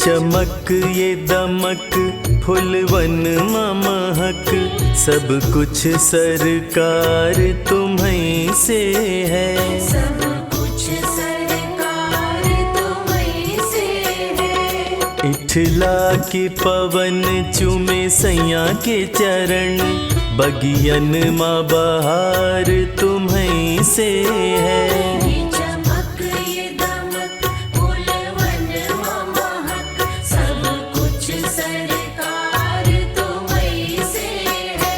चमक ये दमक फुलवन महक, सब कुछ सरकार तुम्हीं से है। सब कुछ सरकार तुम्हीं से है। इठला के पवन चूमे सैया के चरण, बगियन माँ बहार तुम्हीं से है। ये चमक ये दमक फूलवन महक, सब कुछ सरकार तुम्हीं से है।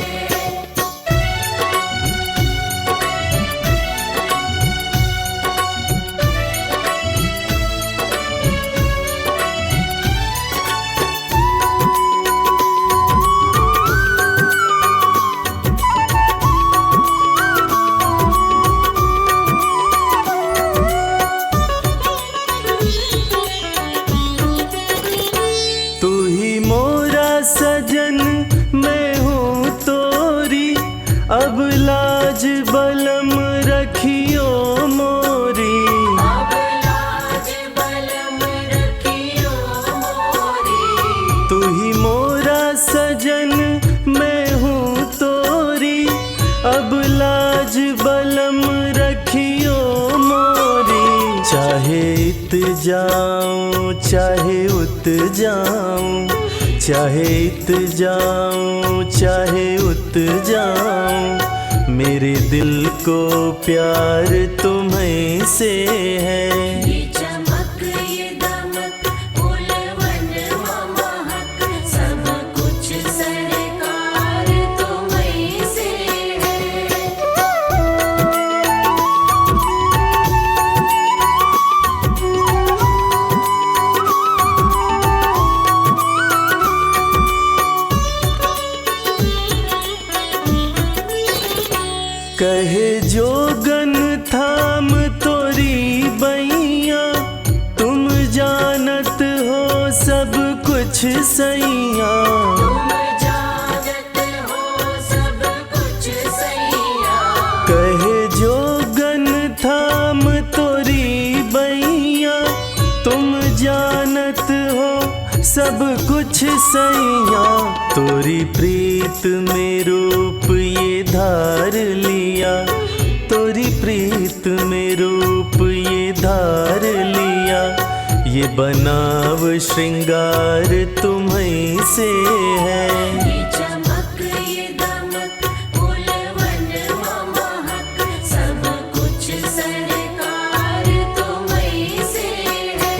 तू ही मोरा सजन मैं हूँ तोरी, अब लाज बलम रखियो मोरी। अब लाज बलम रखियो मोरी। तू ही मोरा सजन मैं हूँ तोरी, अब लाज बलम रखियो मोरी। चाहे इत जाऊं चाहे उत जाऊं, चाहे इत जाऊं चाहे उत जाऊं, मेरे दिल को प्यार तुम्हीं से है। ये चमक ये दमक फूलवन महक, सब कुछ सरकार तुम्हीं से है। कहे जोगन थाम तोरी बैया, तुम जानत हो सब कुछ सैया। तुम जानत हो सब कुछ सैया। कहे जोगन थाम तोरी बैया, तुम जानत हो सब कुछ सैया। तोरी प्रीत में रूप ये धार लिया, तोरी प्रीत में रूप ये धार लिया। ये बनाव श्रृंगार तुम्हीं से है। ये चमक ये दमक फूलवन महक, सब कुछ सरकार तुम्हीं से है।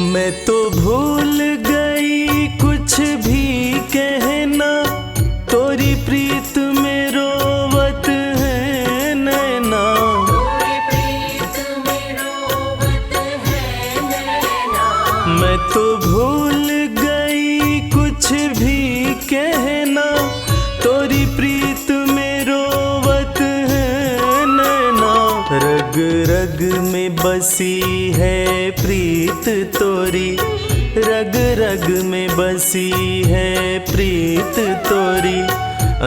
मैं तो भूल गई कुछ भी कहना, तोरी प्रीत में रोवत है नैना। तोरी प्रीत में रोवत है नैना। मैं तो भूल गई कुछ भी कहना, तोरी प्रीत में रोवत है नैना। रग रग में बसी है प्रीत तोरी, रग रग में बसी है प्रीत तोरी।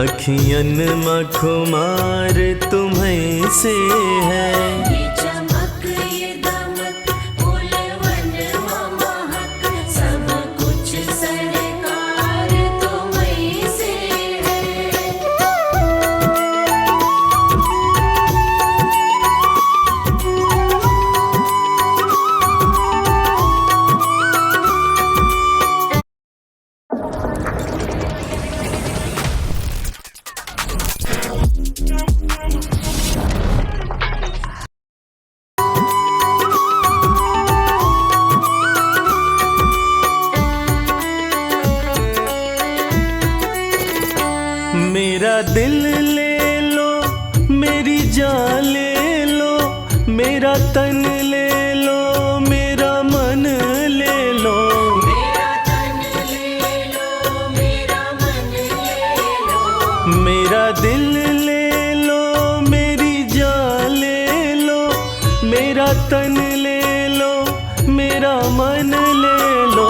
अखियन मखुमार तुम्हीं से है। ये चमक ये दमक फूलवन महक, सब कुछ सरकार तुम्हीं से है। मेरा दिल ले लो, मेरी जान ले लो, मेरा तन ले लो, मेरा मन ले लो। मेरा तन ले लो, मेरा मन ले लो। तन ले लो, मेरा मन ले लो,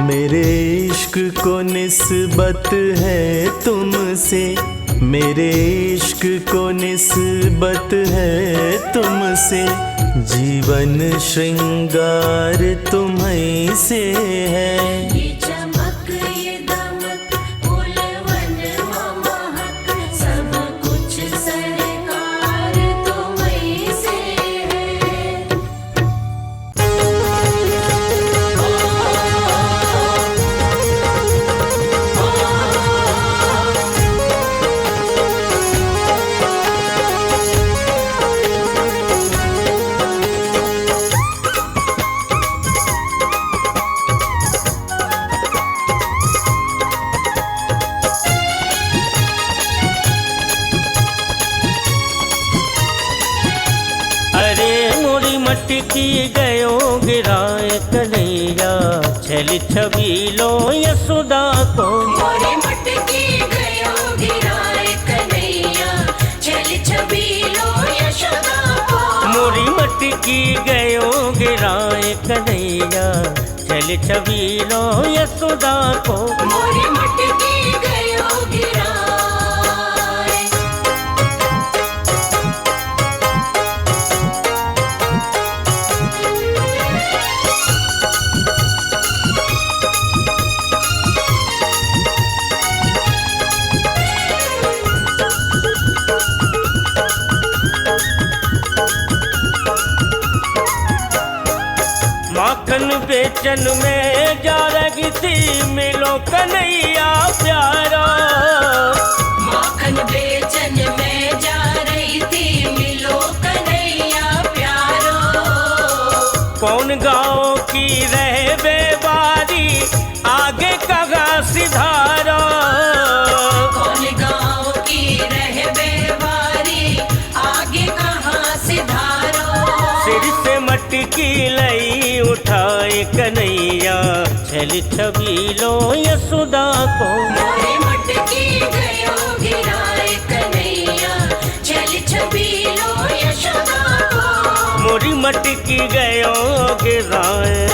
मेरे इश्क को निस्बत है तुमसे, मेरे इश्क को निस्बत है तुमसे, जीवन श्रृंगार तुम्हीं से है। ये चमक ये दमक फूलवन महक, सब कुछ सरकार तुम्हीं से है। अरे मोरी मटकी गयो गिराए कन्हैया, छल छबीलो यशोदा को। मोरी मटकी गयो गिराए कन्हैया, छल छबीलो यशोदा को। मोरी मटकी गयो गिराए कन्हैया, छल छबीलो यशोदा को। मोरी मटकी गयो गिराए। माखन बेचन में जा रही थी, मिलो कन्हैया प्यारा। माखन बेचन में जा रही थी, मिलो कन्हैया प्यारो। कौन गाँव की रह बेबारी, आगे कहाँ सिधारा। कौन गाँव की रह बेवारी, आगे कहाँ सिधारो। सिर से मटकी लई उठाए कन्हैया, छल छबीलो यशोदा को। मोरी मटकी गयो गिराए कन्हैया, छल छबीलो यशोदा को। मोरी मटकी गयो गिराए।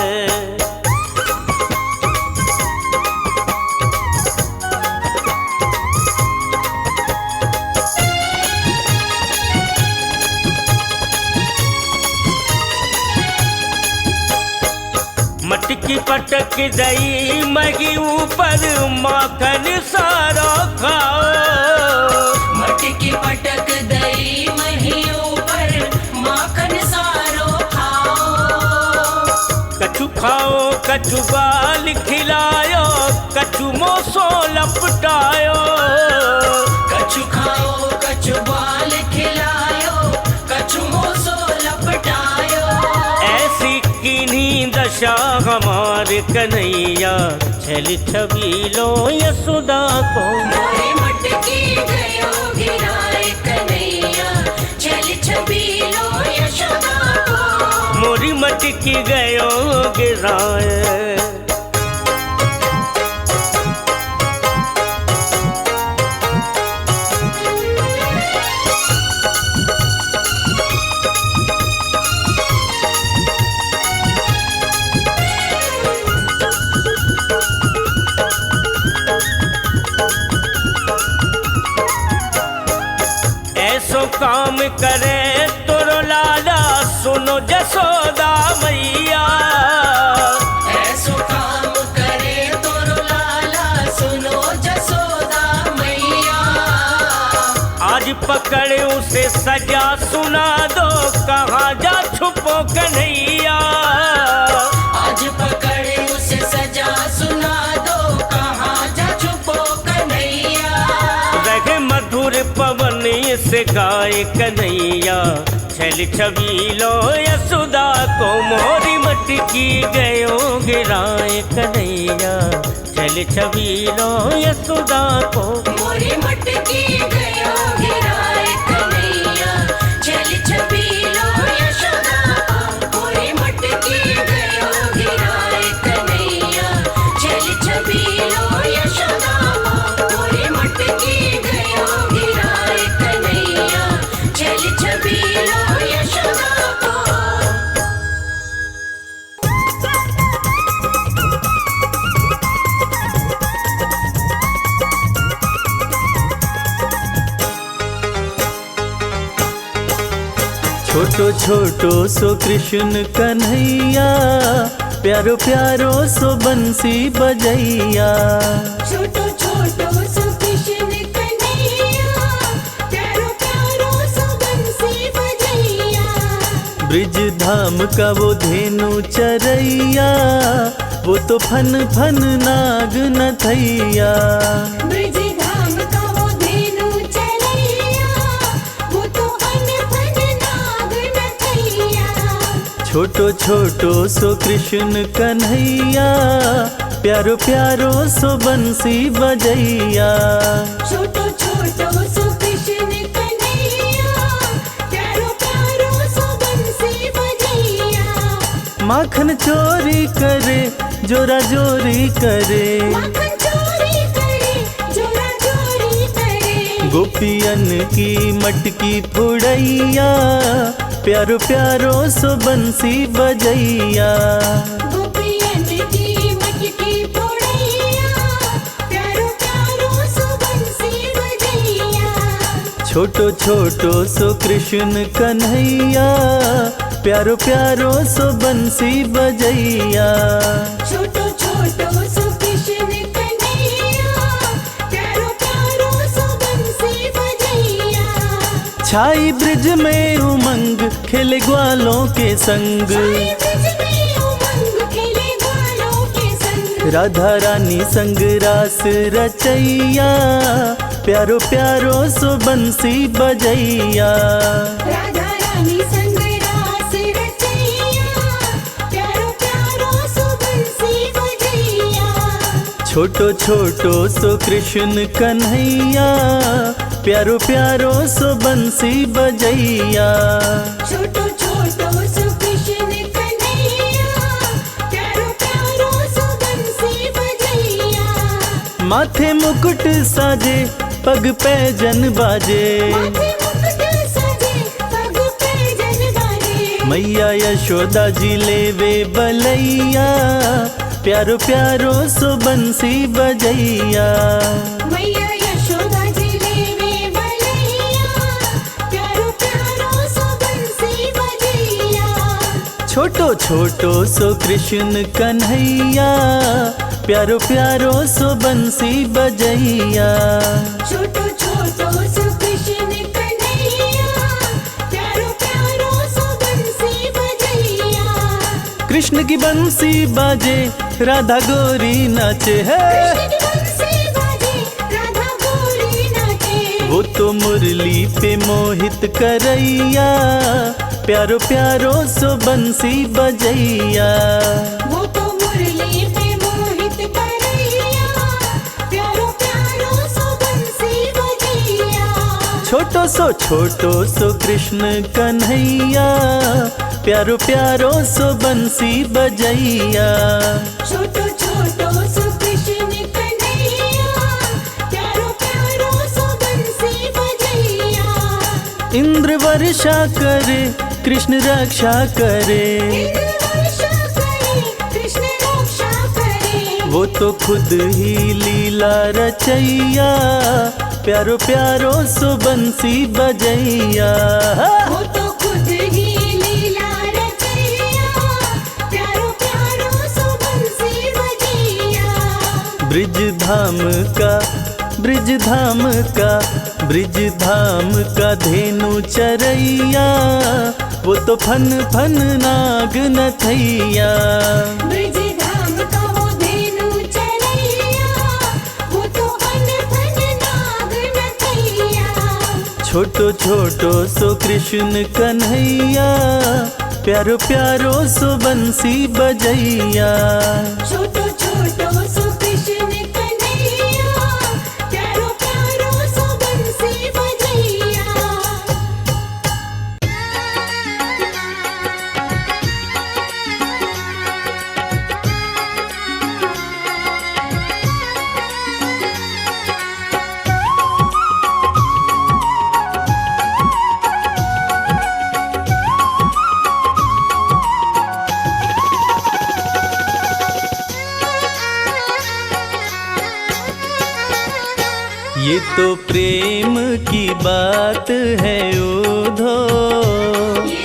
मटकी पटक दई मगी ऊपर, माखन सारा खाओ। मटकी पटक दई मही ऊपर, माखन सारो खाओ। कछु खाओ कछु बाल खिलायो, कछु मोसो लपटायो। कछु खाओ कछु बाल खिलायो, कछु मोसो लपटायो। ऐसी किन्हीं दशा हमार कन्हैया, छल छबीलो यशोदा को। मोरी मटकी गयो गिराए कन्हैया, छल छबीलो यशोदा को। मोरी मटकी गयो गिराए। ऐसो काम करे तोरो लाला, सुनो जसोदा मैया। ऐसो काम करे तोरो लाला, सुनो जसोदा मैया। आज पकड़ उसे सजा सुना दो, कहाँ जा छुपो कन्हैया। आज पकड़ उसे सजा सुना दो, कहाँ जा छुपो कन्हैया। रहे मधुर पवन से गाय कन्हैया, छल छबीलो यशोदा को। मोरी मटकी गयो गिराए कन्हैया, छल छबीलो यशोदा को। मोरी मटकी गयो गिराए कन्हैया, छल छबीलो यशोदा को। मोरी मटकी गयो गिराए कन्हैया, छल छबीलो यशोदा को। मोरी मटकी गयो गिराए कन्हैया, छल छबीलो यशोदा को। छोटो छोटो सो कृष्ण कन्हैया, प्यारो प्यारो सो बंसी बजैया। छोटो छोटो सो कृष्ण कन्हैया, प्यारो प्यारो सो बंसी बजैया। ब्रिज धाम का वो धेनु चरैया, वो तो फन फन नाग नथैया। ब्रिज धाम का वो धेनु चरैया, वो तो फन फन नाग नथैया। छोटो छोटो सो कृष्ण कन्हैया, प्यारो प्यारो सो बंसी बजैया। छोटो छोटो सो कृष्ण कन्हैया, प्यारो प्यारो सो बंसी बजैया। माखन चोरी करे, जोरा जोरी करे, माखन चोरी करे, जोरा चोरी करे। गोपियन की मटकी फुड़ैया, प्यारो प्यारो सो बंसी बजैया। गोपियन की मटकी फोड़ैया, प्यारो प्यारो सो बंसी बजैया। छोटो छोटो सो कृष्ण कन्हैया, प्यारो प्यारो सो बंसी बजैया। छोटो छोटो सो कृष्ण कन्हैया, प्यारो प्यारो सो बंसी बजैया। छाई ब्रिज में उमंग, खेले ग्वालों के संग, साई ब्रिज में उमंग, खेले ग्वालों के संग। राधा रानी संग रास रचैया, प्यारो प्यारो सो बंसी बजैया। राधा रानी संग रास रचैया, प्यारो प्यारो सो बंसी बजैया। छोटो छोटो सो कृष्ण कन्हैया, प्यारो प्यारो सो बंसी बजैया। छोटो छोटो सो कृष्ण कन्हैया, प्यारो प्यारो सो बंसी बजैया। माथे मुकुट साजे, पग पैजन बाजे, माथे मुकुट साजे, पग पैजन बाजे। मैया यशोदा जी लेवे बलैया, प्यारो प्यारो सो बंसी बजैया। मैया यशोदा जी लेवे बलैया, प्यारो प्यारो सो बंसी बजैया। छोटो छोटो सो कृष्ण कन्हैया, प्यारो प्यारो सो बंसी बजैया। छोटो छोटो सो कृष्ण कन्हैया, प्यारो प्यारो सो बंसी बजैया। कृष्ण की बंसी बाजे, राधा गोरी नाचे है, कृष्ण की बंसी बाजे, राधा गोरी नाचे। वो तो मुरली पे मोहित करैया, प्यारो प्यारो सो बंसी बजैया। वो तो मुरली पे मोहित करैया, प्यारो प्यारो सो बंसी बजैया। छोटो सो कृष्ण कन्हैया, प्यारो प्यारो सो बंसी बजैया। छोटो छोटो सो कृष्ण कन्हैया, प्यारो प्यारो सो बंसी बजैया। इंद्र वर्षा करे, कृष्ण रक्षा करे, इंद्र वर्षा करे, कृष्ण रक्षा करे। वो तो खुद ही लीला रचैया, प्यारो प्यारो सो बंसी बजैया। वो तो खुद ही लीला रचैया, प्यारो प्यारो सो बंसी बजैया। ब्रिज धाम का, ब्रिज धाम का, ब्रिज धाम का धेनु चरैया, वो तो फन फन नाग नथैया। ब्रिज धाम का वो धेनु चरैया, वो तो फन फन नाग नथैया। छोटो छोटो सो कृष्ण कन्हैया, प्यारो प्यारो सो बंसी बजैया। छोटो छोटो सो कृष्ण कन्हैया, प्यारो प्यारो सो बंसी बजैया। ये तो प्रेम की बात है उधो, ये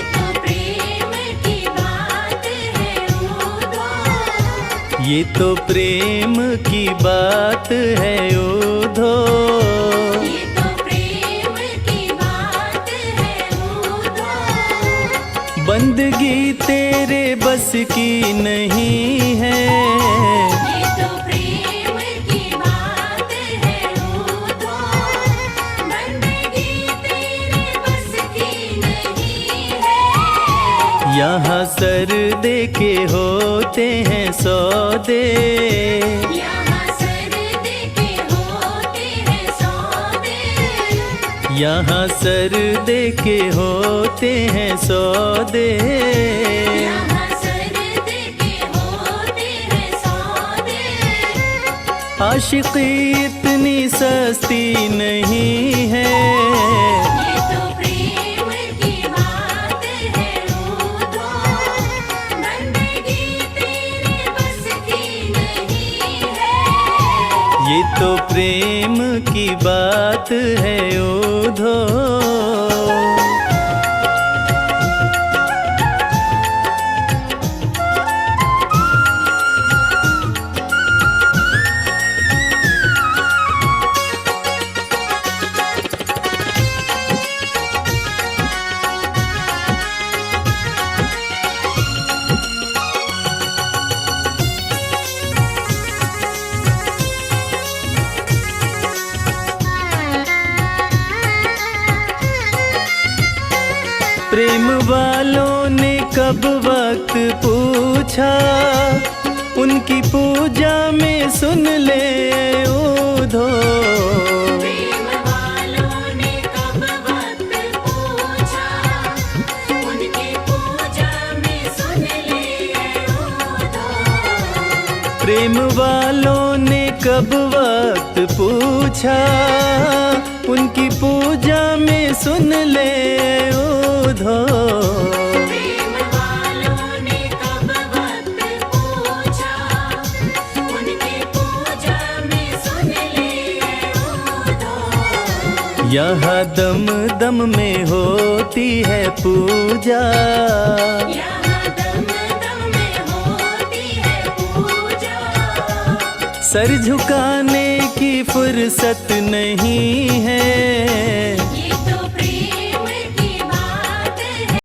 ये तो प्रेम की बात है उधो, ये तो प्रेम की बात है उधो। बंदगी तेरे बस की नहीं है, ये तो प्रेम की बात है उधो। बंदगी तेरे बस की नहीं है। यहाँ सर दे के होते हैं सौदे, यहाँ सर दे के होते हैं सौदे। यहाँ सर दे के होते हैं सौदे। यहाँ सर दे के होते हैं सौदे। आशिकी इतनी सस्ती नहीं है, ये तो प्रेम की बात है उधो। बंदगी तेरे बस की नहीं है। ये तो प्रेम की बात है उधो। प्रेम वालों ने कब वक्त पूछा, उनकी पूजा में सुन ले उधो। प्रेम वालों ने कब वक्त पूछा, उनकी पूजा में सुन ले उधो। प्रेम वालों ने कब वक्त पूछा, उनकी पूजा में सुन ले उधो। प्रेम वालों ने कब वक्त पूछा, उनकी पूजा में सुन ले उधो। यहाँ दम दम में होती है पूजा, यहाँ दम दम में होती है पूजा। सर झुकाने की फुर्सत नहीं